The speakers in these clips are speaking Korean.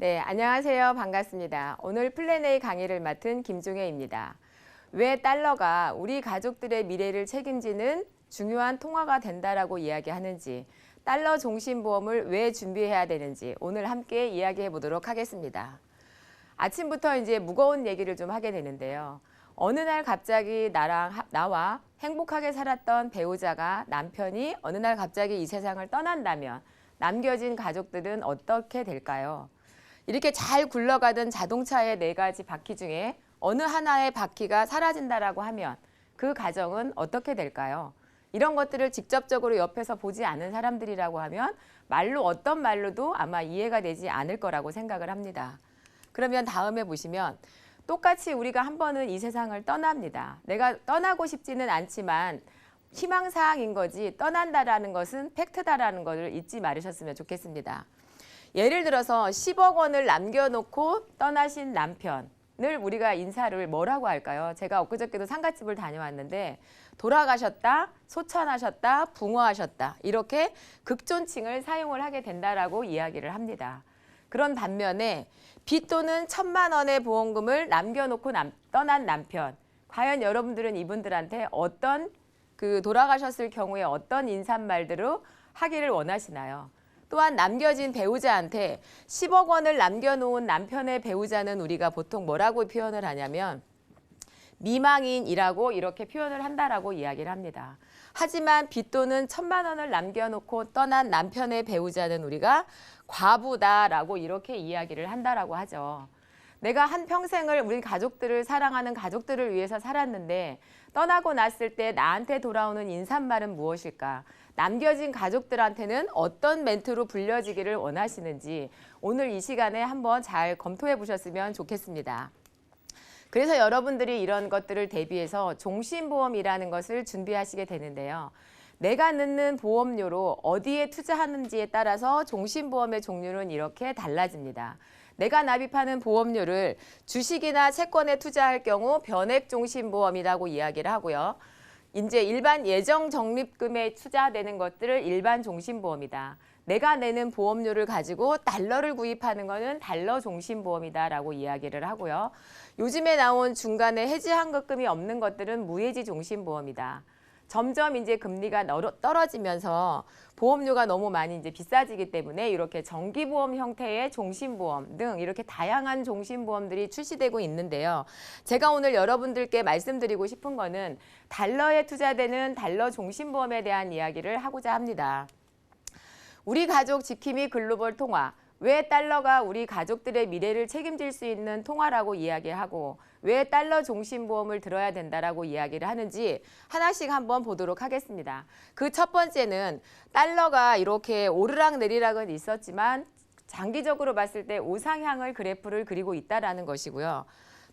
네, 안녕하세요. 반갑습니다. 오늘 플랜 A 강의를 맡은 김종혜입니다. 왜 달러가 우리 가족들의 미래를 책임지는 중요한 통화가 된다라고 이야기하는지, 달러 종신보험을 왜 준비해야 되는지 오늘 함께 이야기해 보도록 하겠습니다. 아침부터 이제 무거운 얘기를 좀 하게 되는데요. 어느 날 갑자기 나와 행복하게 살았던 배우자가 남편이 어느 날 갑자기 이 세상을 떠난다면 남겨진 가족들은 어떻게 될까요? 이렇게 잘 굴러가던 자동차의 4가지 바퀴 중에 어느 하나의 바퀴가 사라진다라고 하면 그 가정은 어떻게 될까요? 이런 것들을 직접적으로 옆에서 보지 않은 사람들이라고 하면 어떤 말로도 아마 이해가 되지 않을 거라고 생각을 합니다. 그러면 다음에 보시면 똑같이 우리가 한 번은 이 세상을 떠납니다. 내가 떠나고 싶지는 않지만 희망사항인 거지 떠난다라는 것은 팩트다라는 것을 잊지 말으셨으면 좋겠습니다. 예를 들어서 10억 원을 남겨놓고 떠나신 남편을 우리가 인사를 뭐라고 할까요? 제가 엊그저께도 상가집을 다녀왔는데 돌아가셨다, 소천하셨다, 붕어하셨다 이렇게 극존칭을 사용을 하게 된다라고 이야기를 합니다. 그런 반면에 빚 또는 1,000만 원의 보험금을 남겨놓고 떠난 남편, 과연 여러분들은 이분들한테 돌아가셨을 경우에 어떤 인사말들로 하기를 원하시나요? 또한 남겨진 배우자한테 10억 원을 남겨놓은 남편의 배우자는 우리가 보통 뭐라고 표현을 하냐면 미망인이라고 이렇게 표현을 한다라고 이야기를 합니다. 하지만 빚 또는 1,000만 원을 남겨놓고 떠난 남편의 배우자는 우리가 과부다라고 이렇게 이야기를 한다라고 하죠. 내가 한평생을 우리 가족들을 사랑하는 가족들을 위해서 살았는데 떠나고 났을 때 나한테 돌아오는 인사말은 무엇일까? 남겨진 가족들한테는 어떤 멘트로 불려지기를 원하시는지 오늘 이 시간에 한번 잘 검토해 보셨으면 좋겠습니다. 그래서 여러분들이 이런 것들을 대비해서 종신보험이라는 것을 준비하시게 되는데요. 내가 넣는 보험료로 어디에 투자하는지에 따라서 종신보험의 종류는 이렇게 달라집니다. 내가 납입하는 보험료를 주식이나 채권에 투자할 경우 변액종신보험이라고 이야기를 하고요. 이제 일반 예정 적립금에 투자되는 것들을 일반 종신보험이다. 내가 내는 보험료를 가지고 달러를 구입하는 것은 달러 종신보험이다라고 이야기를 하고요. 요즘에 나온 중간에 해지 환급금이 없는 것들은 무해지 종신보험이다. 점점 이제 금리가 떨어지면서 보험료가 너무 많이 이제 비싸지기 때문에 이렇게 정기보험 형태의 종신보험 등 이렇게 다양한 종신보험들이 출시되고 있는데요. 제가 오늘 여러분들께 말씀드리고 싶은 거는 달러에 투자되는 달러 종신보험에 대한 이야기를 하고자 합니다. 우리 가족 지킴이 글로벌 통화. 왜 달러가 우리 가족들의 미래를 책임질 수 있는 통화라고 이야기하고 왜 달러 종신보험을 들어야 된다라고 이야기를 하는지 하나씩 한번 보도록 하겠습니다. 그 첫 번째는 달러가 이렇게 오르락내리락은 있었지만 장기적으로 봤을 때 우상향을 그래프를 그리고 있다라는 것이고요.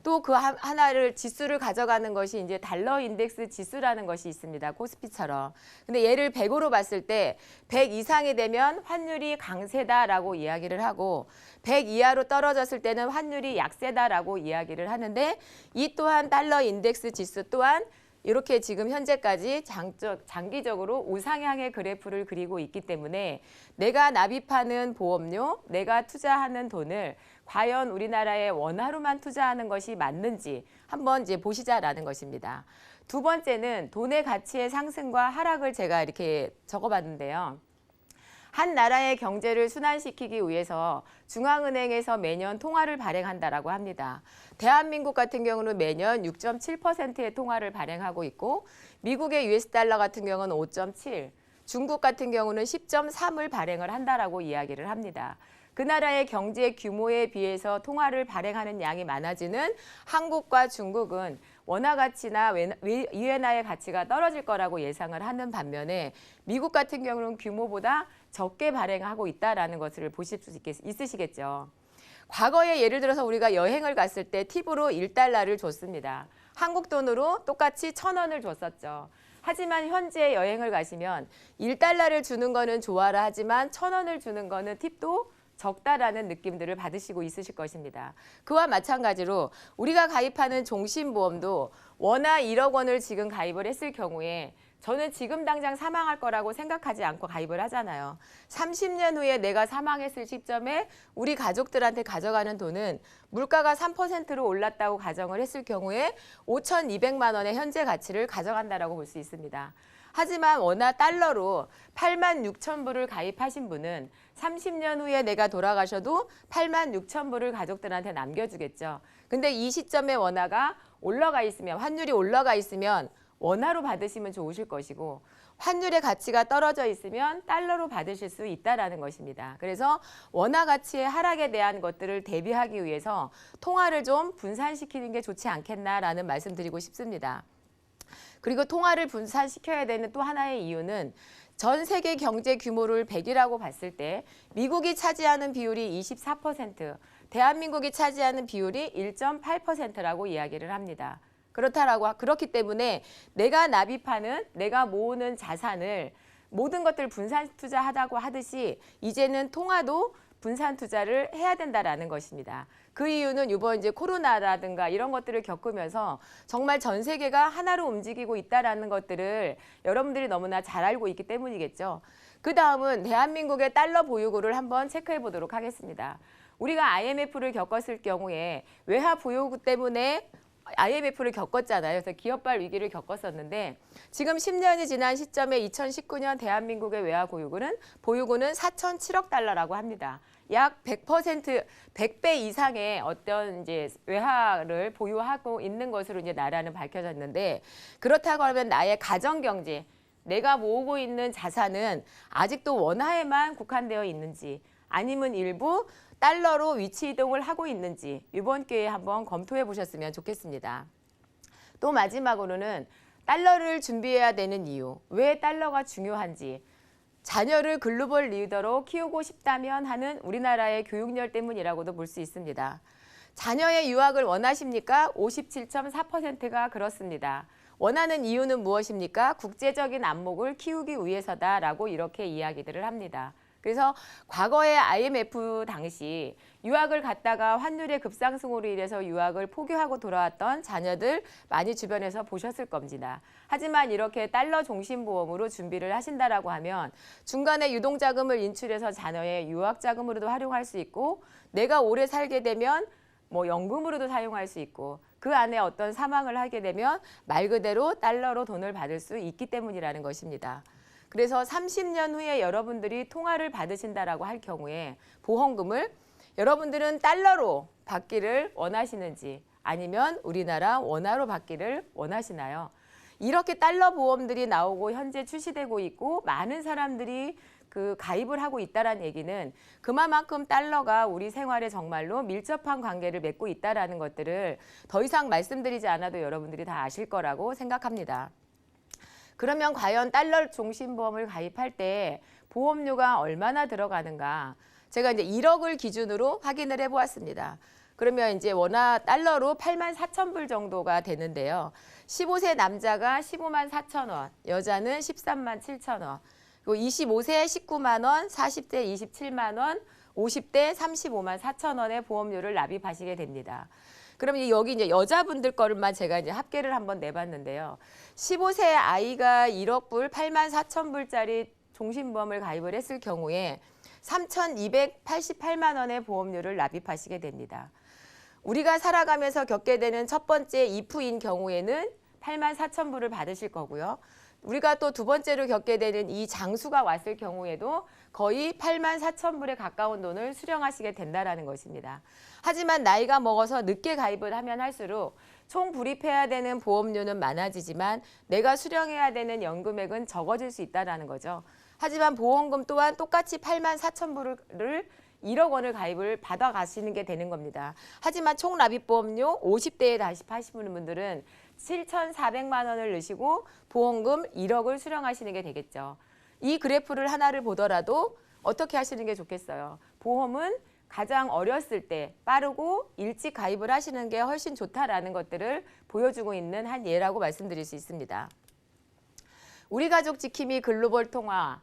또 그 하나를 지수를 가져가는 것이 이제 달러 인덱스 지수라는 것이 있습니다. 코스피처럼. 근데 얘를 100으로 봤을 때 100 이상이 되면 환율이 강세다라고 이야기를 하고 100 이하로 떨어졌을 때는 환율이 약세다라고 이야기를 하는데 이 또한 달러 인덱스 지수 또한 이렇게 지금 현재까지 장기적으로 우상향의 그래프를 그리고 있기 때문에 내가 납입하는 보험료, 내가 투자하는 돈을 과연 우리나라에 원화로만 투자하는 것이 맞는지 한번 이제 보시자라는 것입니다. 두 번째는 돈의 가치의 상승과 하락을 제가 이렇게 적어봤는데요. 한 나라의 경제를 순환시키기 위해서 중앙은행에서 매년 통화를 발행한다라고 합니다. 대한민국 같은 경우는 매년 6.7%의 통화를 발행하고 있고 미국의 US 달러 같은 경우는 5.7, 중국 같은 경우는 10.3을 발행을 한다라고 이야기를 합니다. 그 나라의 경제 규모에 비해서 통화를 발행하는 양이 많아지는 한국과 중국은 원화 가치나 위엔화의 가치가 떨어질 거라고 예상을 하는 반면에 미국 같은 경우는 규모보다 적게 발행하고 있다는 것을 보실 수 있으시겠죠. 과거에 예를 들어서 우리가 여행을 갔을 때 팁으로 1달러를 줬습니다. 한국 돈으로 똑같이 1,000원을 줬었죠. 하지만 현재 여행을 가시면 1달러를 주는 거는 좋아라 하지만 1,000원을 주는 거는 팁도 적다라는 느낌들을 받으시고 있으실 것입니다. 그와 마찬가지로 우리가 가입하는 종신보험도 원화 1억 원을 지금 가입을 했을 경우에 저는 지금 당장 사망할 거라고 생각하지 않고 가입을 하잖아요. 30년 후에 내가 사망했을 시점에 우리 가족들한테 가져가는 돈은 물가가 3%로 올랐다고 가정을 했을 경우에 5,200만 원의 현재 가치를 가져간다라고 볼 수 있습니다. 하지만 원화 달러로 86,000불을 가입하신 분은 30년 후에 내가 돌아가셔도 86,000불을 가족들한테 남겨주겠죠. 근데 이 시점에 원화가 올라가 있으면, 환율이 올라가 있으면 원화로 받으시면 좋으실 것이고, 환율의 가치가 떨어져 있으면 달러로 받으실 수 있다라는 것입니다. 그래서 원화 가치의 하락에 대한 것들을 대비하기 위해서 통화를 좀 분산시키는 게 좋지 않겠나라는 말씀 드리고 싶습니다. 그리고 통화를 분산시켜야 되는 또 하나의 이유는 전 세계 경제 규모를 100이라고 봤을 때 미국이 차지하는 비율이 24%, 대한민국이 차지하는 비율이 1.8%라고 이야기를 합니다. 그렇기 때문에 내가 납입하는, 내가 모으는 자산을 모든 것들 분산 투자하다고 하듯이 이제는 통화도 분산 투자를 해야 된다라는 것입니다. 그 이유는 이번 이제 코로나라든가 이런 것들을 겪으면서 정말 전 세계가 하나로 움직이고 있다라는 것들을 여러분들이 너무나 잘 알고 있기 때문이겠죠. 그 다음은 대한민국의 달러 보유고를 한번 체크해 보도록 하겠습니다. 우리가 IMF를 겪었을 경우에 외화 보유고 때문에 IMF를 겪었잖아요. 그래서 기업발 위기를 겪었었는데 지금 10년이 지난 시점에 2019년 대한민국의 외화 보유고는 4,007억 달러라고 합니다. 약 100%, 100배 이상의 어떤 이제 외화를 보유하고 있는 것으로 이제 나라는 밝혀졌는데, 그렇다고 하면 나의 가정 경제, 내가 모으고 있는 자산은 아직도 원화에만 국한되어 있는지, 아니면 일부 달러로 위치 이동을 하고 있는지 이번 기회에 한번 검토해 보셨으면 좋겠습니다. 또 마지막으로는 달러를 준비해야 되는 이유, 왜 달러가 중요한지, 자녀를 글로벌 리더로 키우고 싶다면 하는 우리나라의 교육열 때문이라고도 볼 수 있습니다. 자녀의 유학을 원하십니까? 57.4%가 그렇습니다. 원하는 이유는 무엇입니까? 국제적인 안목을 키우기 위해서다라고 이렇게 이야기들을 합니다. 그래서 과거의 IMF 당시 유학을 갔다가 환율의 급상승으로 인해서 유학을 포기하고 돌아왔던 자녀들 많이 주변에서 보셨을 겁니다. 하지만 이렇게 달러 종신보험으로 준비를 하신다라고 하면 중간에 유동자금을 인출해서 자녀의 유학자금으로도 활용할 수 있고, 내가 오래 살게 되면 뭐 연금으로도 사용할 수 있고, 그 안에 어떤 사망을 하게 되면 말 그대로 달러로 돈을 받을 수 있기 때문이라는 것입니다. 그래서 30년 후에 여러분들이 통화를 받으신다라고 할 경우에 보험금을 여러분들은 달러로 받기를 원하시는지, 아니면 우리나라 원화로 받기를 원하시나요? 이렇게 달러 보험들이 나오고 현재 출시되고 있고 많은 사람들이 가입을 하고 있다는 얘기는 그만큼 달러가 우리 생활에 정말로 밀접한 관계를 맺고 있다는 것들을 더 이상 말씀드리지 않아도 여러분들이 다 아실 거라고 생각합니다. 그러면 과연 달러 종신보험을 가입할 때 보험료가 얼마나 들어가는가? 제가 이제 1억을 기준으로 확인을 해보았습니다. 그러면 이제 원화 달러로 84,000불 정도가 되는데요. 15세 남자가 15만 4천 원, 여자는 13만 7천 원, 그리고 25세 19만 원, 40대 27만 원, 50대 35만 4천 원의 보험료를 납입하시게 됩니다. 그러면 여기 이제 여자분들 거를만 제가 이제 합계를 한번 내봤는데요. 15세 아이가 1억 불, 8만 4천 불짜리 종신보험을 가입을 했을 경우에 3,288만 원의 보험료를 납입하시게 됩니다. 우리가 살아가면서 겪게 되는 첫 번째 이프인 경우에는 8만 4천 불을 받으실 거고요. 우리가 또 두 번째로 겪게 되는 이 장수가 왔을 경우에도 거의 8만 4천 불에 가까운 돈을 수령하시게 된다는 것입니다. 하지만 나이가 먹어서 늦게 가입을 하면 할수록 총 불입해야 되는 보험료는 많아지지만 내가 수령해야 되는 연금액은 적어질 수 있다는 거죠. 하지만 보험금 또한 똑같이 8만 4천 불을 1억 원을 가입을 받아가시는 게 되는 겁니다. 하지만 총 납입보험료 50대에 다시 파시는 분들은 7,400만 원을 넣으시고 보험금 1억을 수령하시는 게 되겠죠. 이 그래프를 하나를 보더라도 어떻게 하시는 게 좋겠어요? 보험은 가장 어렸을 때 빠르고 일찍 가입을 하시는 게 훨씬 좋다라는 것들을 보여주고 있는 한 예라고 말씀드릴 수 있습니다. 우리 가족 지킴이 글로벌 통화,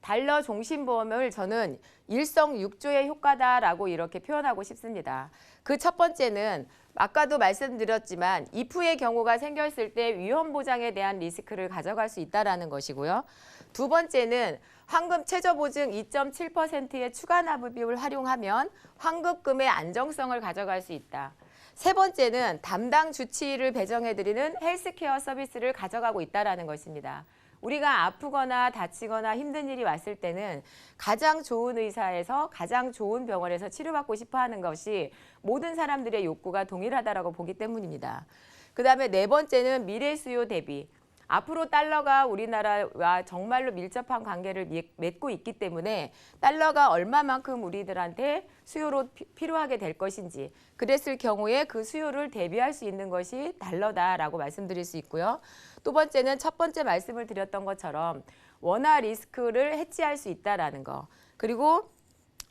달러 종신보험을 저는 일석육조의 효과다라고 이렇게 표현하고 싶습니다. 그 첫 번째는 아까도 말씀드렸지만 이프의 경우가 생겼을 때 위험 보장에 대한 리스크를 가져갈 수 있다는 것이고요. 두 번째는 환급 최저보증 2.7%의 추가 납입을 활용하면 환급금의 안정성을 가져갈 수 있다. 세 번째는 담당 주치의를 배정해드리는 헬스케어 서비스를 가져가고 있다는 것입니다. 우리가 아프거나 다치거나 힘든 일이 왔을 때는 가장 좋은 의사에서 가장 좋은 병원에서 치료받고 싶어 하는 것이 모든 사람들의 욕구가 동일하다고 보기 때문입니다. 그 다음에 네 번째는 미래 수요 대비. 앞으로 달러가 우리나라와 정말로 밀접한 관계를 맺고 있기 때문에 달러가 얼마만큼 우리들한테 수요로 필요하게 될 것인지 그랬을 경우에 그 수요를 대비할 수 있는 것이 달러다라고 말씀드릴 수 있고요. 두 번째는 첫 번째 말씀을 드렸던 것처럼 원화 리스크를 해지할 수 있다라는 거. 그리고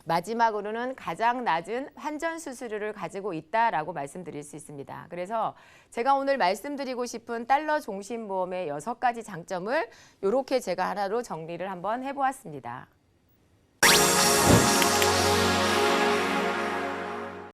마지막으로는 가장 낮은 환전 수수료를 가지고 있다라고 말씀드릴 수 있습니다. 그래서 제가 오늘 말씀드리고 싶은 달러 종신보험의 6가지 장점을 이렇게 제가 하나로 정리를 한번 해보았습니다.